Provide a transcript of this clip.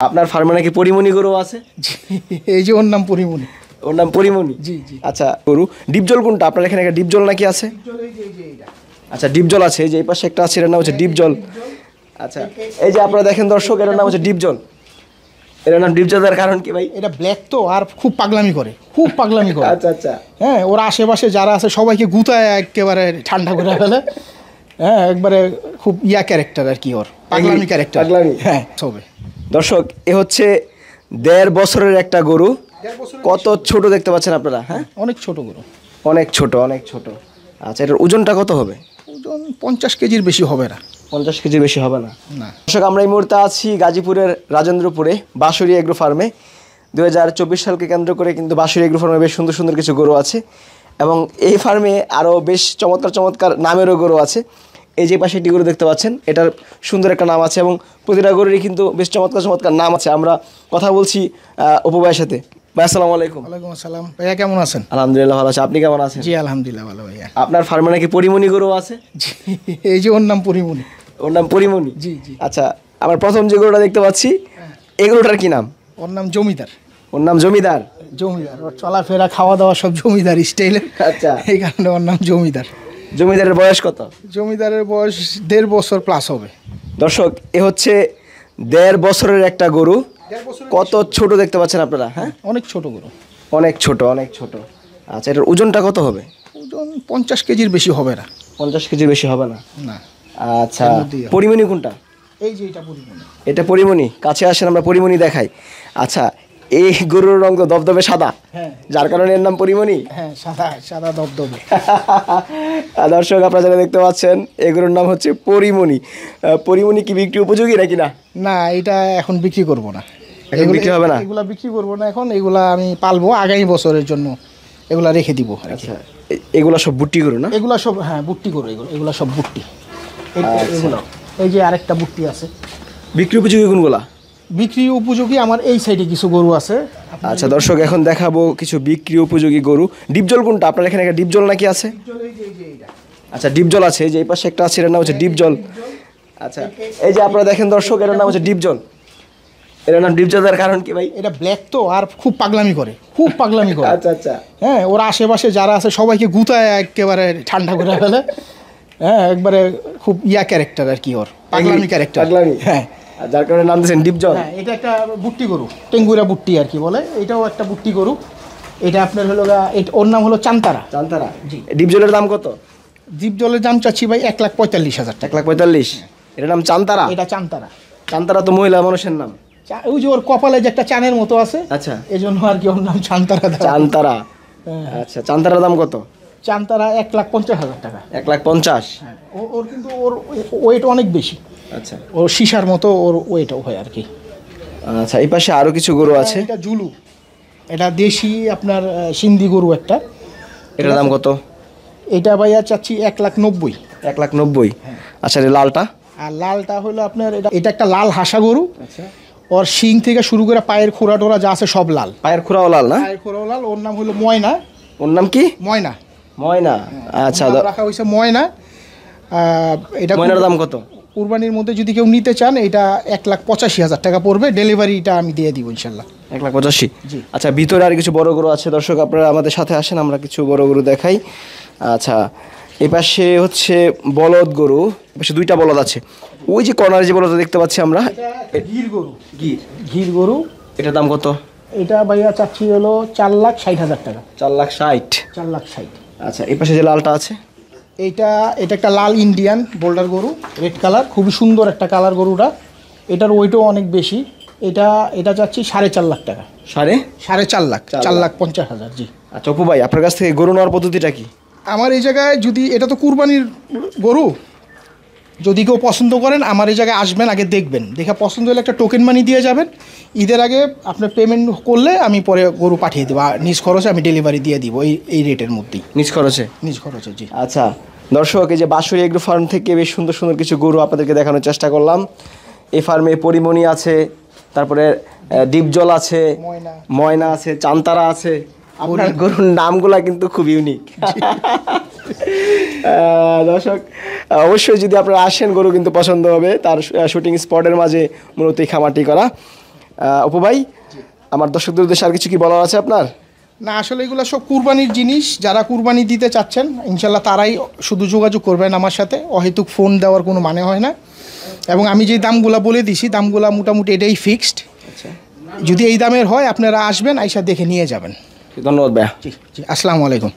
আপনার ফার্মে নাকি পরিমণি গরু আছে? এই যে ওর নাম পরিমণি। ওর নাম পরিমণি? জি জি। আচ্ছা, গরু ডিপজল কোনটা আপনার এখানে? ডিপজল নাকি আছে? আচ্ছা, ডিপজল আছে। এই যে এই পাশে একটা আছে, এর নাম হচ্ছে ডিপজল। আচ্ছা, এই যে আপনারা দেখেন দর্শক, এর নাম হচ্ছে ডিপজল। এর নাম ডিপজলের কারণ কি ভাই? এটা ব্ল্যাক তো, আর খুব পাগলামি করে, খুব পাগলামি করে। আচ্ছা আচ্ছা। হ্যাঁ, ওর আশেপাশে যারা আছে সবাইকে গুতায় একেবারে ঠান্ডা করে ফেলে। হ্যাঁ, একবারে খুব ক্যারেক্টার আর কি, ওর পাগলামি ক্যারেক্টার। পাগলামি, হ্যাঁ সবে। দর্শক, এ হচ্ছে 1.5 বছরের একটা গরু। কত ছোট দেখতে পাচ্ছেন আপনারা? হ্যাঁ, অনেক ছোট গরু, অনেক ছোট, অনেক ছোট। আচ্ছা, এটার ওজনটা কত হবে? ওজন 50 কেজির বেশি হবে না। 50 কেজি বেশি হবে না? না। দর্শক, আমরা এই মুহূর্তে আছি গাজীপুরের রাজেন্দ্রপুরে বাঁশুরি এগ্রো ফার্মে। 2024 সালকে কেন্দ্র করে কিন্তু বাঁশুরি এগ্রো ফার্মে বেশ সুন্দর সুন্দর কিছু গরু আছে, এবং এই ফার্মে আরও বেশ চমৎকার চমৎকার নামেরও গরু আছে। এই যে পাশে একটি গরু দেখতে পাচ্ছেন, এটার সুন্দর একটা নাম আছে, এবং প্রতিটা গরুরই কিন্তু বেশ চমৎকার চমৎকার নাম আছে। আমরা কথা বলছি অপু ভাইয়ের সাথে। ভাই, আসসালামু আলাইকুম। ওয়ালাইকুম আসসালাম। ভাইয়া কেমন আছেন? আলহামদুলিল্লাহ ভালো আছি, আপনি কেমন আছেন? জি আলহামদুলিল্লাহ ভালো ভাইয়া। আপনার ফার্মে নাকি পরিমণি গরু আছে? জি, এই যে ওর নাম পরিমণি। ওর নাম পরিমণি? জি জি। আচ্ছা, আমার প্রথম যে গরুটা দেখতে পাচ্ছি, এই গরুটার কি নাম? ওর নাম জমিদার। ওর নাম জমিদার? জমিদার, ওর চলাফেরা খাওয়া দাওয়া সব জমিদার স্টাইলে। আচ্ছা, এই কারণে ওর নাম জমিদার। জমিদারের বয়স কত? জমিদারের বয়স 1.5 বছর প্লাস হবে। দর্শক, এ হচ্ছে 1.5 বছরের একটা গরু। কত ছোট দেখতে পাচ্ছেন আপনারা? হ্যাঁ, অনেক ছোট গরু, অনেক ছোট, অনেক ছোট। আচ্ছা, এটার ওজনটা কত হবে? ওজন 50 কেজির বেশি হবে না। 50 কেজির বেশি হবে না? না। আচ্ছা, পরিমণি কোনটা? এই যে এটা পরিমণি। এটা পরিমণি? কাছে আসেন, আমরা পরিমণি দেখাই। আচ্ছা, এই গরুর রঙ তো দবদবে সাদা, হ্যাঁ, যার কারণে এর নাম পরিমণি। হ্যাঁ, সাদা সাদা দবদবে। দর্শক, আপনারা যারা দেখতে পাচ্ছেন, এই গরুর নাম হচ্ছে পরিমণি। পরিমণি কি বিক্রি উপযোগী নাকি না? না, এটা এখন বিক্রি করব না। এখন বিক্রি হবে না? এগুলা বিক্রি করব না এখন, এগুলা আমি পালবো আগামী বছরের জন্য, এগুলা রেখে দিব। আচ্ছা, এগুলা সব বুট্টি গরু না? এগুলা সব, হ্যাঁ বুট্টি গরু, এগুলা সব বুট্টি। এগুলো, এই যে আরেকটা বুট্টি আছে। বিক্রি উপযোগী কোনগুলা? বিক্রি উপযোগী আমার এই সাইডে কিছু গরু আছে। আচ্ছা দর্শক, এখন দেখাবো কিছু বিক্রি উপযোগী গরু। ডিপজল কোনটা আপনার এখানে? ডিপজল নাকি আছে? আচ্ছা, ডিপজল আছে। এই যে এই পাশে একটা আছে, এর নাম হচ্ছে ডিপজল। আচ্ছা, এই যে আপনারা দেখেন দর্শক, এর নাম হচ্ছে ডিপজল। এর নাম ডিপজলের কারণ কি ভাই? এটা ব্ল্যাক তো, আর খুব পাগলামি করে, খুব পাগলামি করে। আচ্ছা আচ্ছা। হ্যাঁ, ওর আশেপাশে যারা আছে সবাইকে গুতায় একেবারে ঠান্ডা করে ফেলে। হ্যাঁ, একবারে খুব ক্যারেক্টার আর কি, ওর পাগলামি ক্যারেক্টার। পাগলামি, হ্যাঁ, যার কারণে নাম দিয়েছেন ডিপজল। হ্যাঁ, এটা একটা বুট্টি গরু, টেঙ্গুরা বুট্টি আর কি বলে। এটাও একটা বুট্টি গরু। এটা আপনার হলো ওর নাম হলো চান্তারা। চান্তারা? জি। ডিপজলের দাম কত? ডিপজলের দাম চাচ্ছি ভাই 1,45,000 টাকা। 1,45,000? এটার নাম চান্তারা? এটা চান্তারা। চান্তারা তো মহিলা মানুষের নাম। ওই যে ওর কপালে যে একটা চানের মতো আছে, আচ্ছা, এই জন্য আর কি ওর নাম চান্তারা। চান্তারা। আচ্ছা, চান্তারার দাম কত? চান্তারা 1,50,000 টাকা। 1,50,000? হ্যাঁ, ওর কিন্তু ওর ওয়েট অনেক বেশি। আচ্ছা, ওর সীসার মতো ওর ওয়েটও হয় আর কি। আচ্ছা, এই পাশে আরো কিছু গরু আছে। এটা জুলু, এটা দেশি আপনার সিন্ধি গরু একটা। এটার দাম কত? এটা ভাইয়া চাচ্ছি 1,90,000। 1,90,000? আচ্ছা, এই লালটা? আর লালটা হলো আপনার, এটা একটা লাল হাসা গরু। আচ্ছা, ওর শিং থেকে শুরু করে পায়ের খোড়া টোরা যা আছে সব লাল। পায়ের খুরাও লাল না? পায়ের খোড়াও লাল। ওর নাম হলো ময়না। ওর নাম কি? ময়না। ময়না? আচ্ছা, নাম রাখা হয়েছে ময়না। এটা ময়নার দাম কত? কুরবানির মধ্যে যদি কেউ নিতে চান, এটা 1,85,000 টাকা পড়বে। ডেলিভারিটা আমি দিয়ে দিব ইনশাল্লাহ। 1,85,000? জি। আচ্ছা, ভিতরে আর কিছু বড় গরু আছে। দর্শক, আপনারা আমাদের সাথে আসেন, আমরা কিছু বড় গরু দেখাই। আচ্ছা, এই পাশে হচ্ছে বলদ গরু। পাশে 2টা বলদ আছে। ওই যে কর্নারে যে বলদ দেখতে পাচ্ছি আমরা, গির গরু। গির গরু। এটার দাম কত? এটা ভাইয়া চাচ্ছি হলো 4,60,000 টাকা। 4,60,000? 4,60,000। আচ্ছা, এই পাশে যে লালটা আছে, এটা একটা লাল ইন্ডিয়ান বোল্ডার গরু, রেড কালার, খুবই সুন্দর একটা কালার গরুটা। এটার ওয়েটও অনেক বেশি। এটা চাচ্ছি 4.5 লাখ টাকা। 4.5 লাখ? 4,50,000। জি। আচ্ছা অপু ভাই, আপনার কাছ থেকে গরু নেওয়ার পদ্ধতিটা কি? আমার এই জায়গায় যদি, এটা তো কুরবানির গরু, যদি কেউ পছন্দ করেন আমার এই জায়গায় আসবেন, আগে দেখবেন, দেখে পছন্দ হলে একটা টোকেন মানি দিয়ে যাবেন। ঈদের আগে আপনার পেমেন্ট করলে আমি পরে গরু পাঠিয়ে দেবো, নিজ খরচে আমি ডেলিভারি দিয়ে দিব এই রেটের মধ্যেই। নিজ খরচে? নিজ খরচে, জি। আচ্ছা দর্শক, এই যে বাঁশুরি এগ্রো ফার্ম থেকে বেশ সুন্দর সুন্দর কিছু গরু আপনাদেরকে দেখানোর চেষ্টা করলাম। এই ফার্মে পরিমণি আছে, তারপরে ডিপজল আছে, ময়না আছে, চান্তারা আছে। আপনার গরুর নামগুলা কিন্তু খুব ইউনিক। দর্শক, অবশ্যই যদি আপনারা আসেন, গরু কিন্তু পছন্দ হবে। তার শুটিং স্পটের মাঝে মূলত এই খামারটি করা। অপু ভাই, আমার দর্শকদের উদ্দেশ্যে আর কিছু কি বলার আছে আপনার? না, আসলে এগুলো সব কুরবানির জিনিস। যারা কুরবানি দিতে চাচ্ছেন ইনশাল্লাহ তারাই শুধু যোগাযোগ করবেন আমার সাথে, অহেতুক ফোন দেওয়ার কোনো মানে হয় না। এবং আমি যে দামগুলো বলে দিছি দামগুলো মোটামুটি এটাই ফিক্সড। যদি এই দামের হয় আপনারা আসবেন, আইসা দেখে নিয়ে যাবেন। ধন্যবাদ ভাইয়া। জি জি, আসসালামু আলাইকুম।